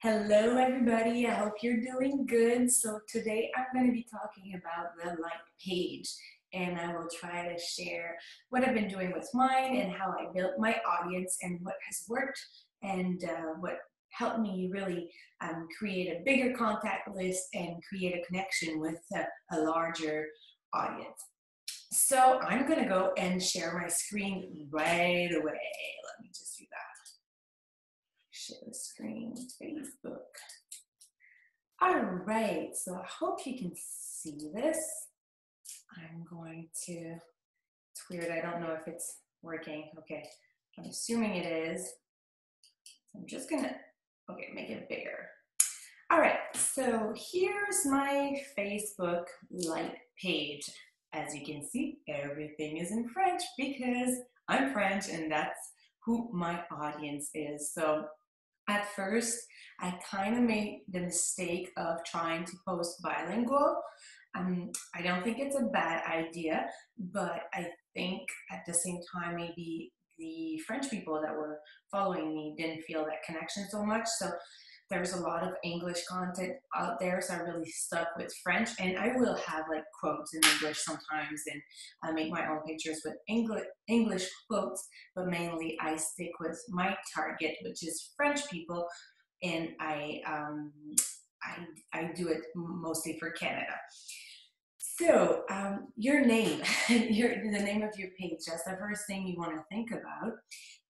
Hello, everybody. I hope you're doing good. So, today I'm going to be talking about the like page, and I will try to share what I've been doing with mine and how I built my audience and what has worked and what helped me really create a bigger contact list and create a connection with a larger audience. So, I'm going to go and share my screen right away. Let me just do that. Share the screen, Facebook. All right, so I hope you can see this. I'm going to, it's weird, I don't know if it's working. Okay, I'm assuming it is. So I'm just gonna, okay, make it bigger. All right, so here's my Facebook like page. As you can see, everything is in French because I'm French and that's who my audience is. So at first, I kind of made the mistake of trying to post bilingual. I don't think it's a bad idea, but I think at the same time, maybe the French people that were following me didn't feel that connection so much. So there's a lot of English content out there, so I really stuck with French. And I will have like quotes in English sometimes, and I make my own pictures with English quotes. But mainly, I stick with my target, which is French people, and I do it mostly for Canada. So, your name, the name of your page, that's the first thing you want to think about.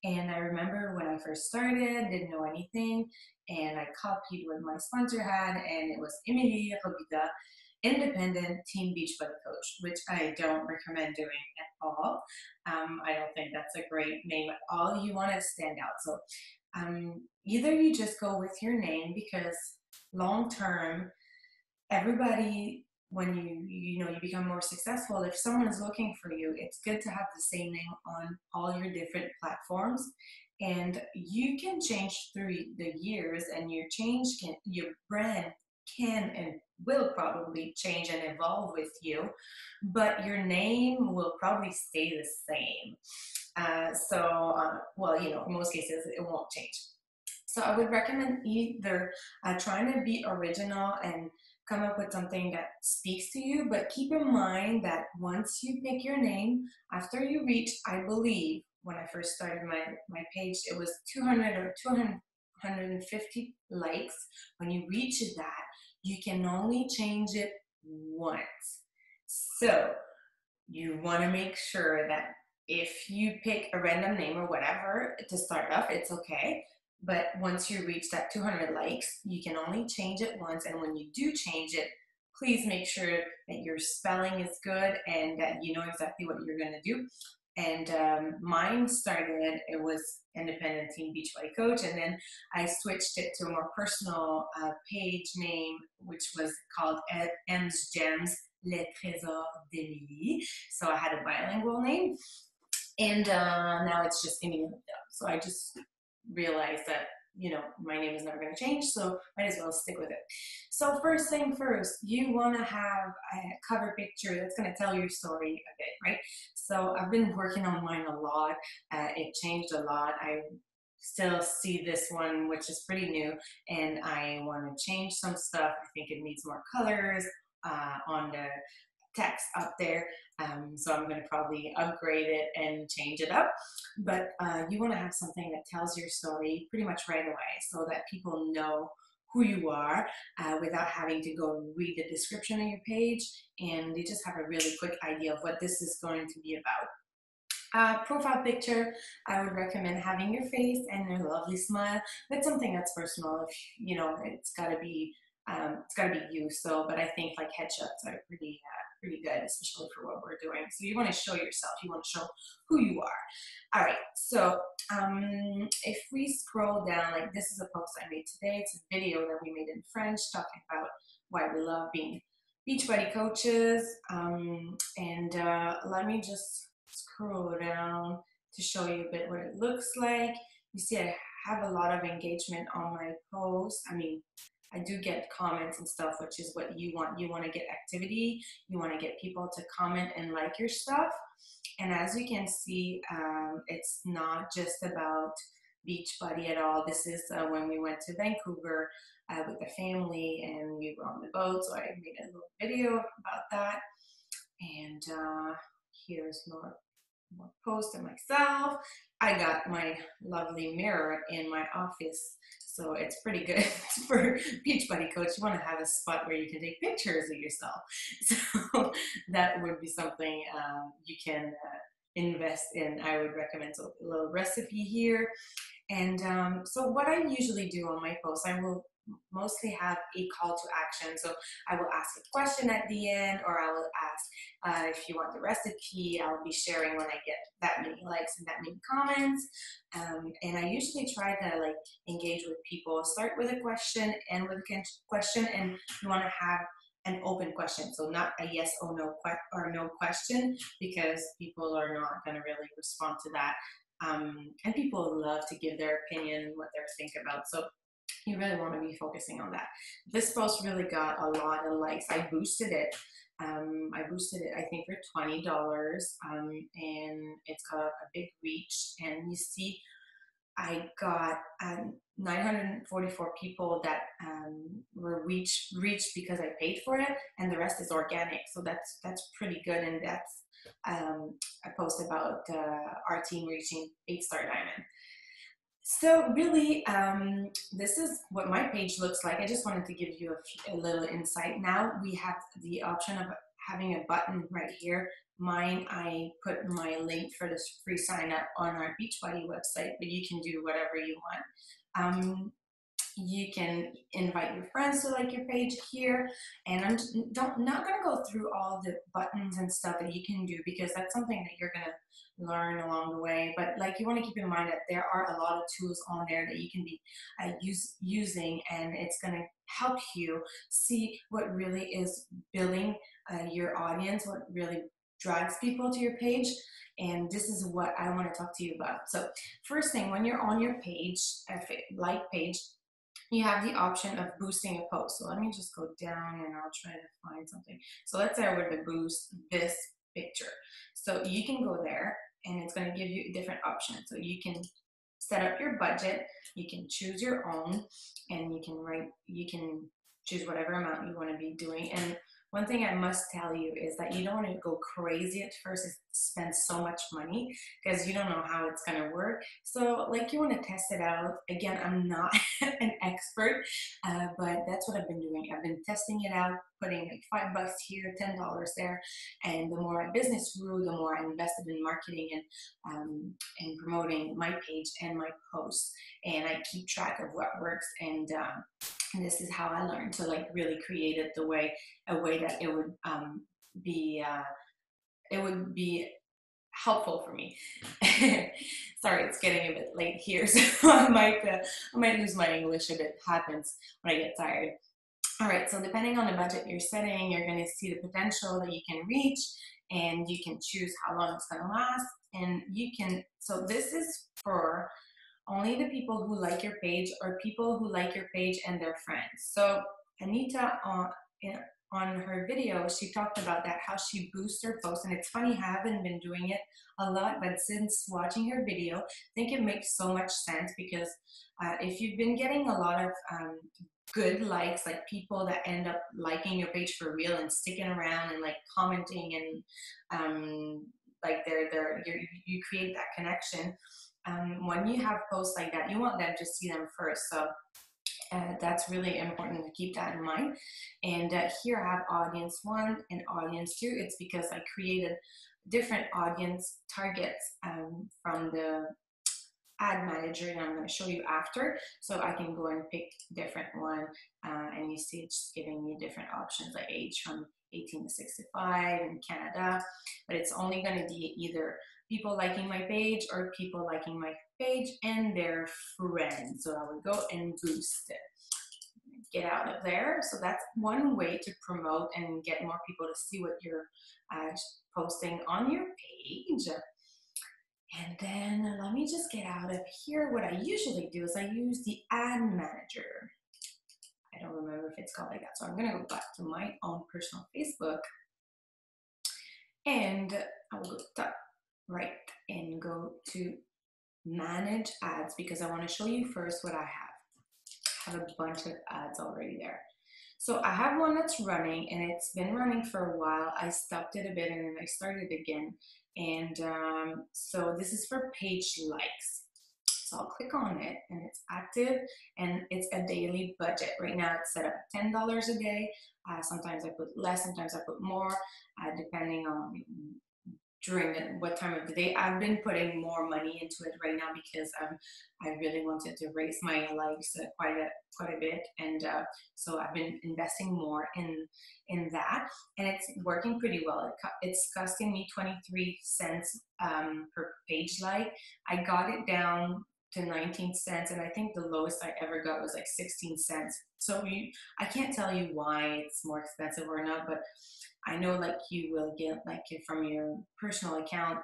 And I remember when I first started, didn't know anything, and I copied what my sponsor had, and it was Emilie Robida, Independent Teen Beachbody Coach, which I don't recommend doing at all. I don't think that's a great name at all. You want to stand out. So either you just go with your name because long term, everybody when you become more successful, if someone is looking for you, it's good to have the same name on all your different platforms, and you can change through the years, and your brand can and will probably change and evolve with you, but your name will probably stay the same. Well, in most cases it won't change. So I would recommend either trying to be original and come up with something that speaks to you, but keep in mind that once you pick your name, after you reach, I believe, when I first started my page, it was 200 or 250 likes. When you reach that, you can only change it once. So you want to make sure that if you pick a random name or whatever to start off, it's okay. But once you reach that 200 likes, you can only change it once. And when you do change it, please make sure that your spelling is good and that you know exactly what you're going to do. And mine started, it was Independent Teen Beachbody Coach. And then I switched it to a more personal page name, which was called M's Gems, Les Trésors d'Emilie. So I had a bilingual name. And now it's just Emilie. So I just realized that my name is never going to change, so might as well stick with it. So first thing first, you want to have a cover picture that's going to tell your story a bit, right? So I've been working on mine a lot. It changed a lot. I still see this one, which is pretty new, and I want to change some stuff. I think it needs more colors on the text up there. So I'm going to probably upgrade it and change it up. But you want to have something that tells your story pretty much right away so that people know who you are without having to go read the description of your page, and they just have a really quick idea of what this is going to be about. Profile picture, I would recommend having your face and your lovely smile, but something that's personal. If it's got to be you. So, but I think like headshots are pretty good, especially for what we're doing. So you want to show yourself. You want to show who you are. All right. So if we scroll down, like this is a post I made today. It's a video that we made in French talking about why we love being Beachbody coaches. And let me just scroll down to show you a bit what it looks like. You see I have a lot of engagement on my post. I mean, I do get comments and stuff, which is what you want. You want to get activity. You want to get people to comment and like your stuff. And as you can see, it's not just about Beachbody at all. This is when we went to Vancouver with the family and we were on the boat, so I made a little video about that. And here's more posts of myself. I got my lovely mirror in my office, so it's pretty good for Beachbody Coach. You want to have a spot where you can take pictures of yourself. So that would be something you can invest in. I would recommend. So a little recipe here. And so what I usually do on my posts, I will mostly have a call to action. So I will ask a question at the end, or I will ask if you want the recipe. I'll be sharing when I get that many likes and that many comments. And I usually try to like engage with people. Start with a question, end with a question, and you want to have an open question, so not a yes or no question, because people are not going to really respond to that. And people love to give their opinion, what they think about. So you really want to be focusing on that. This post really got a lot of likes. I boosted it. I think, for $20, and it's got a big reach. And you see, I got 944 people that were reached because I paid for it, and the rest is organic. So that's pretty good, and that's a post about our team reaching 8-star diamond. So really, this is what my page looks like. I just wanted to give you a little insight. Now we have the option of having a button right here. Mine, I put my link for this free sign up on our Beachbody website, but you can do whatever you want. You can invite your friends to like your page here, and I'm not going to go through all the buttons and stuff that you can do, because that's something that you're going to learn along the way. But like, you want to keep in mind that there are a lot of tools on there that you can be using, and it's going to help you see what really is building your audience, what really drags people to your page. And this is what I want to talk to you about. So first thing, when you're on your page, like page, you have the option of boosting a post. So let me just go down and I'll try to find something. So let's say I were to boost this picture. So you can go there and it's going to give you different options. So you can set up your budget, you can choose your own, and you can choose whatever amount you want to be doing. And one thing I must tell you is that you don't want to go crazy at first and spend so much money, because you don't know how it's going to work. So like, you want to test it out. Again, I'm not an expert, but that's what I've been doing. I've been testing it out, putting like $5 here, $10 there. And the more my business grew, the more I invested in marketing and promoting my page and my posts. And I keep track of what works. And this is how I learned to like really create it a way that it would be helpful for me. Sorry, it's getting a bit late here, so I might lose my English if it happens when I get tired. All right, so depending on the budget you're setting, you're going to see the potential that you can reach, and you can choose how long it's going to last. And so this is for only the people who like your page, or people who like your page and their friends. So Anita, on her video, she talked about that, how she boosts her posts. And it's funny, I haven't been doing it a lot, but since watching her video, I think it makes so much sense, because if you've been getting a lot of good likes, like people that end up liking your page for real and sticking around and like commenting, and like you create that connection. When you have posts like that, you want them to see them first. So that's really important to keep that in mind. And here I have audience 1 and audience 2. It's because I created different audience targets from the ad manager, and I'm going to show you after. So I can go and pick different one, and you see it's giving me different options, like age from 18 to 65 in Canada, but it's only going to be either people liking my page or people liking my page and their friends. So I would go and boost it. Get out of there. So that's one way to promote and get more people to see what you're posting on your page. And then let me just get out of here. What I usually do is I use the ad manager. I don't remember if it's called like that. So I'm going to go back to my own personal Facebook, and I will go top right and go to manage ads because I want to show you first what I have. I have a bunch of ads already there. So I have one that's running and it's been running for a while. I stopped it a bit and then I started again. And so this is for page likes. So I'll click on it and it's active and it's a daily budget. Right now it's set up at $10 a day. Sometimes I put less, sometimes I put more, depending on during what time of the day. I've been putting more money into it right now because I really wanted to raise my likes quite a bit, and so I've been investing more in that, and it's working pretty well. It's costing me 23 cents per page like. I got it down to 19 cents, and I think the lowest I ever got was like 16 cents. So I can't tell you why it's more expensive or not, but I know like you will get like from your personal account,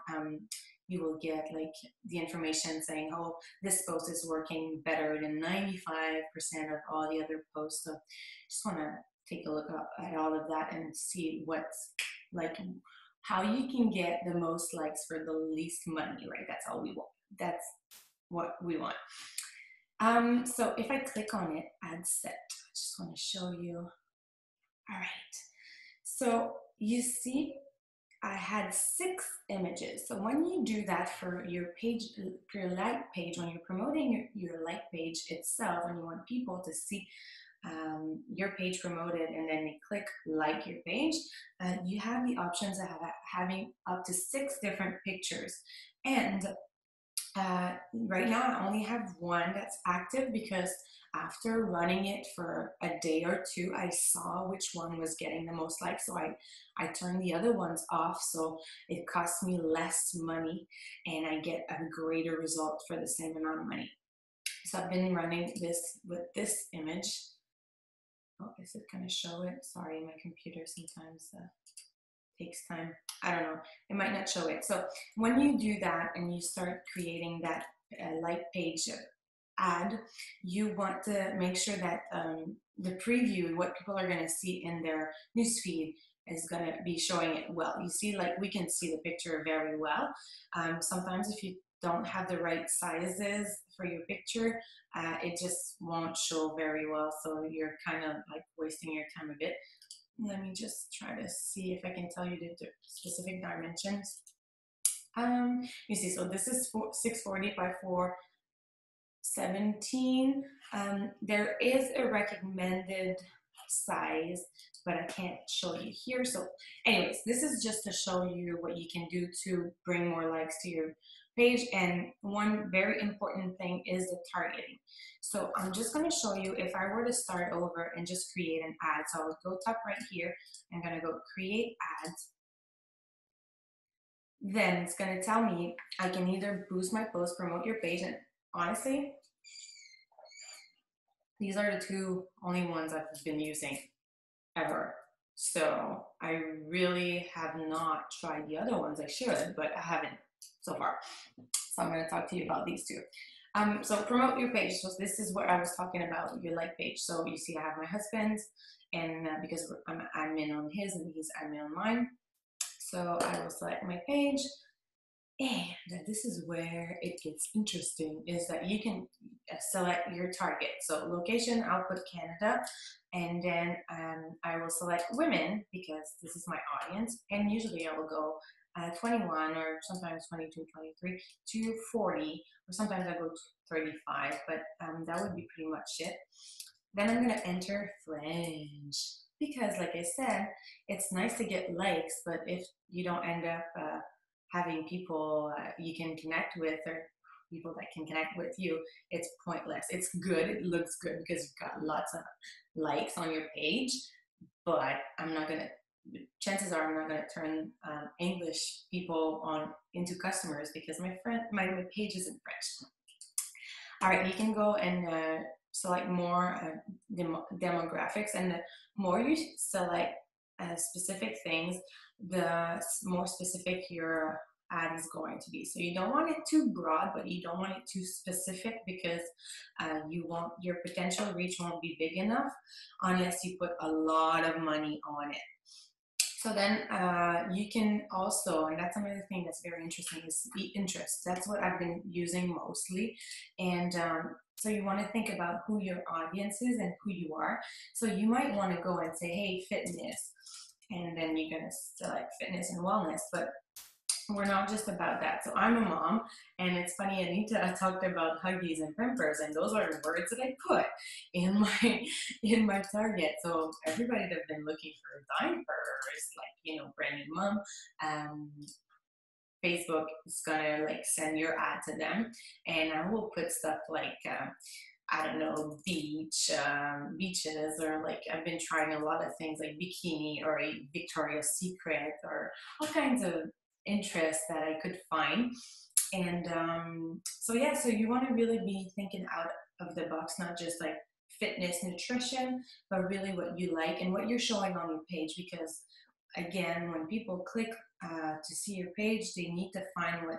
you will get like the information saying, oh, this post is working better than 95% of all the other posts. So just want to take a look at all of that and see what's like, how you can get the most likes for the least money, right? That's all we want. That's what we want. So if I click on it, ad set, I just want to show you. All right. So you see, I had 6 images. So when you do that for your page, for your like page, when you're promoting your like page itself, and you want people to see your page promoted and then they click like your page, you have the options of having up to 6 different pictures. And right now I only have one that's active because after running it for a day or two, I saw which one was getting the most likes. So I turned the other ones off, so it costs me less money and I get a greater result for the same amount of money. So I've been running this with this image. Oh, is it going to show it? Sorry, my computer sometimes takes time. I don't know. It might not show it. So when you do that and you start creating that like page ad, you want to make sure that the preview, what people are going to see in their newsfeed, is going to be showing it well. You see, like we can see the picture very well. Sometimes if you don't have the right sizes for your picture, it just won't show very well. So you're kind of like wasting your time a bit. Let me just try to see if I can tell you the specific dimensions. You see, so this is 640 by 417. There is a recommended size, but I can't show you here. So anyways, this is just to show you what you can do to bring more likes to your page. And one very important thing is the targeting. So I'm just going to show you if I were to start over and just create an ad. So I would go top right here. I'm going to go create ads. Then it's going to tell me I can either boost my post, promote your page, and honestly, these are the 2 only ones I've been using ever. So I really have not tried the other ones. I should, but I haven't so far. So I'm going to talk to you about these 2. So promote your page. So this is what I was talking about, your like page. So you see I have my husband's, and because I'm an admin on his and he's admin on mine. So I will select my page. And this is where it gets interesting, is that you can select your target. So location, I'll put Canada, and then I will select women because this is my audience, and usually I will go 21 or sometimes 22, 23 to 40, or sometimes I go to 35, but that would be pretty much it. Then I'm going to enter French because, like I said, it's nice to get likes, but if you don't end up having people you can connect with, or people that can connect with you, it's pointless. It's good, it looks good because you've got lots of likes on your page, but chances are I'm not gonna turn English people on into customers because my page is in French. All right, you can go and select more demographics, and the more you select specific things, the more specific your ad is going to be. So you don't want it too broad, but you don't want it too specific because your potential reach won't be big enough unless you put a lot of money on it. So then you can also, and that's another thing that's very interesting, is the interest. That's what I've been using mostly. And so you want to think about who your audience is and who you are. So you might want to go and say, hey, fitness. And then you're going to select fitness and wellness. But we're not just about that. So I'm a mom, and it's funny, Anita talked about Huggies and Pampers, and those are the words that I put in my target. So everybody that's been looking for diapers, like brand new mom, um, Facebook is gonna like send your ad to them, and I will put stuff like. I don't know, beaches, or like I've been trying a lot of things like bikini or a Victoria's Secret or all kinds of interests that I could find. And so yeah, so you want to really be thinking out of the box, not just like fitness, nutrition, but really what you like and what you're showing on your page. Because again, when people click to see your page, they need to find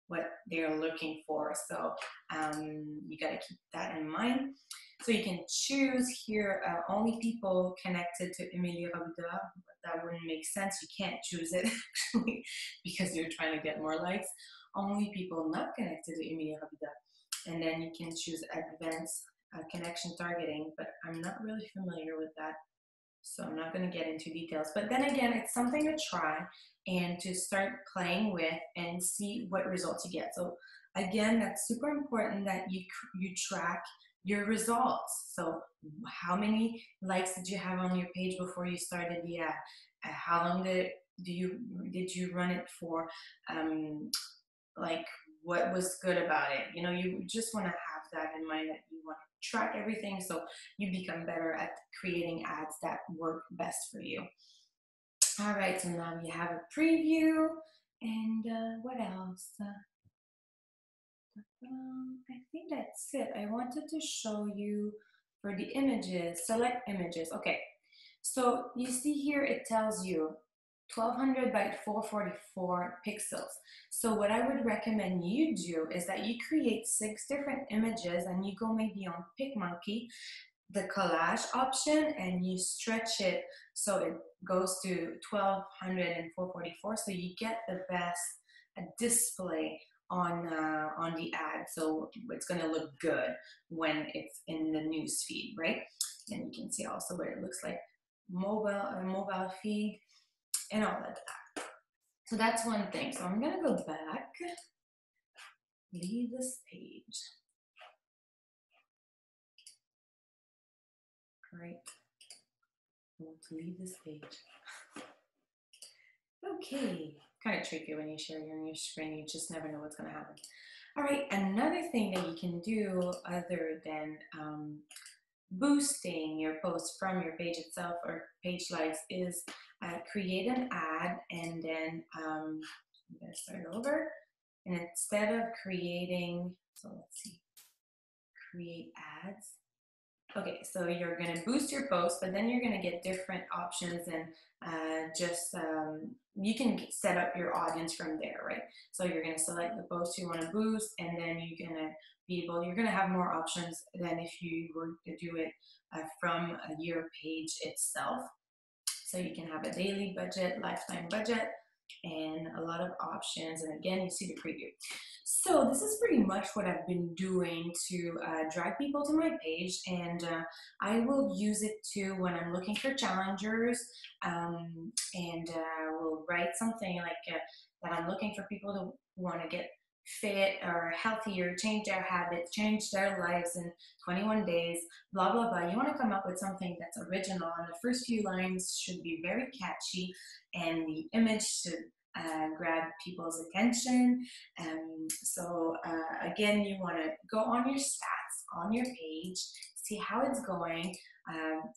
what they're looking for. So you got to keep that in mind. So you can choose here only people connected to Emilie Rabuda, but that wouldn't make sense. You can't choose it actually because you're trying to get more likes. Only people not connected to Emilie Rabuda. And then you can choose advanced connection targeting, but I'm not really familiar with that. So I'm not going to get into details. But then again, it's something to try and to start playing with and see what results you get. So again, that's super important that you track your results. So how many likes did you have on your page before you started the ad? How long did you run it for? Like what was good about it? You just want to have that in mind, that you want to track everything so you become better at creating ads that work best for you. All right, so now you have a preview, and what else? I think that's it. I wanted to show you for the images, select images. Okay, so you see here it tells you 1200 by 444 pixels. So what I would recommend you do is that you create 6 different images and you go maybe on PicMonkey, the collage option, and you stretch it so it goes to 1200 and 444, so you get the best display on the ad. So it's going to look good when it's in the news feed, right? And you can see also what it looks like mobile feed and all of that. So that's one thing. So I'm gonna go back, leave this page. Right. I want to leave this page. Okay. Kind of tricky when you share your new screen. You just never know what's gonna happen. All right. Another thing that you can do other than boosting your post from your page itself or page likes is create an ad, and then I'm going to start over. And instead of creating, so let's see, create ads. Okay, so you're going to boost your post, but then you're going to get different options, and you can set up your audience from there, right? So you're going to select the post you want to boost, and then you're going to you're going to have more options than if you were to do it from your page itself. So you can have a daily budget, lifetime budget, and a lot of options. And again, you see the preview. So this is pretty much what I've been doing to drag people to my page, and I will use it too when I'm looking for challengers, and will write something like that I'm looking for people who want to get fit or healthier, change their habits, change their lives in 21 days, blah, blah, blah. You want to come up with something that's original, and the first few lines should be very catchy, and the image should grab people's attention. So again, you want to go on your stats on your page, see how it's going.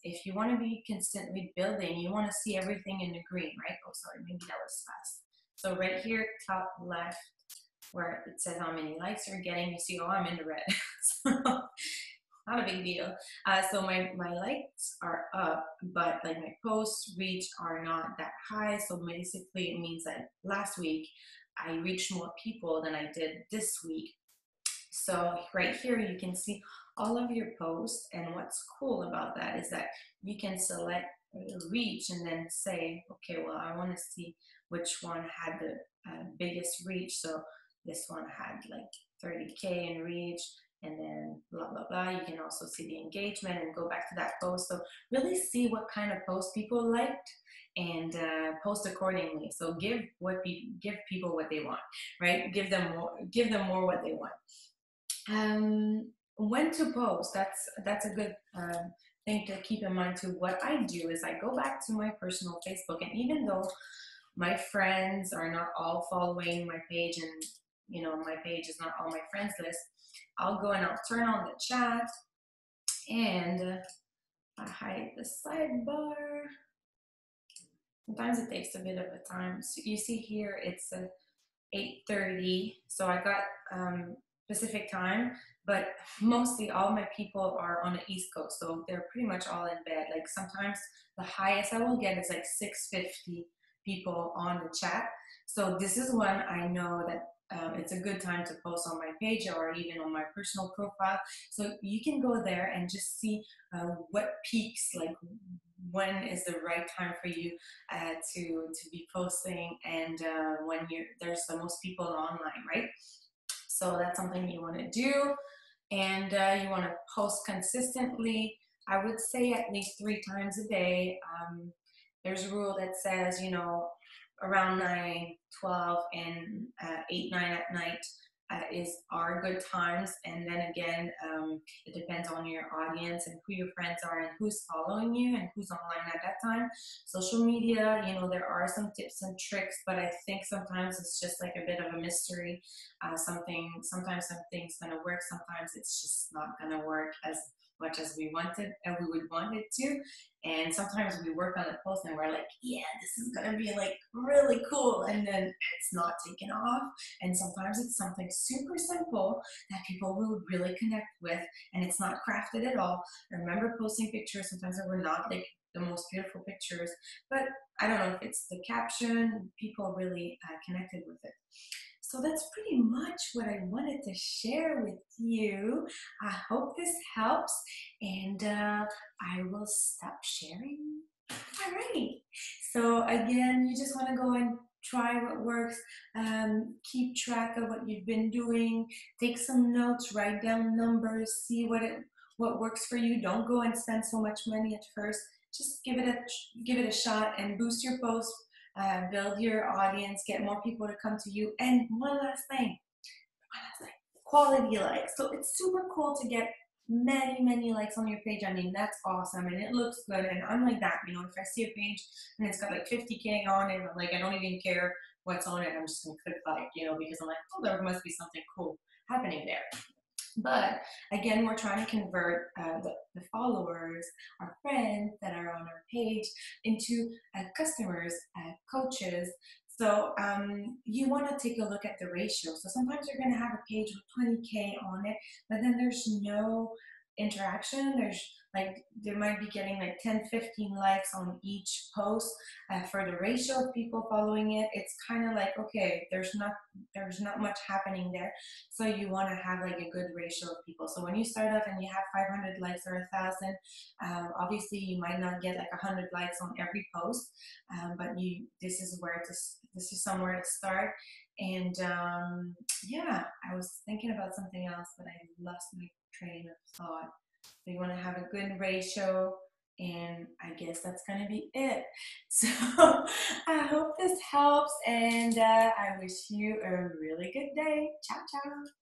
If you want to be consistently building, you want to see everything in the green, right? Oh, sorry, maybe that was fast. So right here, top left, where it says how many likes you're getting, you see, oh, I'm in the red. So not a big deal. So my likes are up, but like my post reach are not that high. So basically it means that last week I reached more people than I did this week. So right here, you can see all of your posts. And what's cool about that is that you can select reach and then say, okay, well, I want to see which one had the biggest reach. So this one had like 30K in reach, and then blah, blah, blah. You can also see the engagement and go back to that post. So really see what kind of post people liked and post accordingly. So give people what they want, right? Give them more what they want. When to post, that's a good thing to keep in mind too. What I do is I go back to my personal Facebook, and even though my friends are not all following my page, and my page is not on my friends list, I'll go and I'll turn on the chat, and I hide the sidebar. Sometimes it takes a bit of a time. So you see here it's 8:30, so I got Pacific time, but mostly all my people are on the East Coast, so they're pretty much all in bed. Like sometimes the highest I will get is like 650 people on the chat. So this is when I know that it's a good time to post on my page or even on my personal profile. So you can go there and just see what peaks, like when is the right time for you to be posting, and when there's the most people online, right? So that's something you want to do, and you want to post consistently. I would say at least 3 times a day. There's a rule that says, around 9, 12, and 8, 9 at night are good times. And then again, it depends on your audience and who your friends are and who's following you and who's online at that time. Social media, there are some tips and tricks, but I think sometimes it's just like a bit of a mystery. Sometimes something's gonna work, sometimes it's just not gonna work as much as we wanted and we would want it to. And sometimes we work on a post and we're like, yeah, this is gonna be like really cool, and then it's not taken off. And sometimes it's something super simple that people will really connect with, and it's not crafted at all. I remember posting pictures sometimes that were not like the most beautiful pictures, but I don't know if it's the caption, people really connected with it. So that's pretty much what I wanted to share with you. I hope this helps, and I will stop sharing. All right. So again, you just want to go and try what works. Keep track of what you've been doing. Take some notes. Write down numbers. See what works for you. Don't go and spend so much money at first. Just give it a shot and boost your post. Build your audience. Get more people to come to you. And one last thing, quality likes. So it's super cool to get many likes on your page. I mean, that's awesome, and it looks good. And I'm like that, if I see a page and it's got like 50K on it, I'm like, I don't even care what's on it. I'm just gonna click like, because I'm like, oh, there must be something cool happening there. But again, we're trying to convert the followers, our friends that are on our page, into customers, coaches. So you want to take a look at the ratio. So sometimes you're going to have a page with 20K on it, but then there's no interaction. They might be getting like 10, 15 likes on each post. For the ratio of people following it, it's kind of like, okay, there's not much happening there. So you want to have like a good ratio of people. So when you start off and you have 500 likes or 1,000, obviously you might not get like 100 likes on every post, but this is somewhere to start. And yeah, I was thinking about something else, but I lost my train of thought. So you want to have a good ratio, and I guess that's going to be it. So I hope this helps, and I wish you a really good day. Ciao, ciao.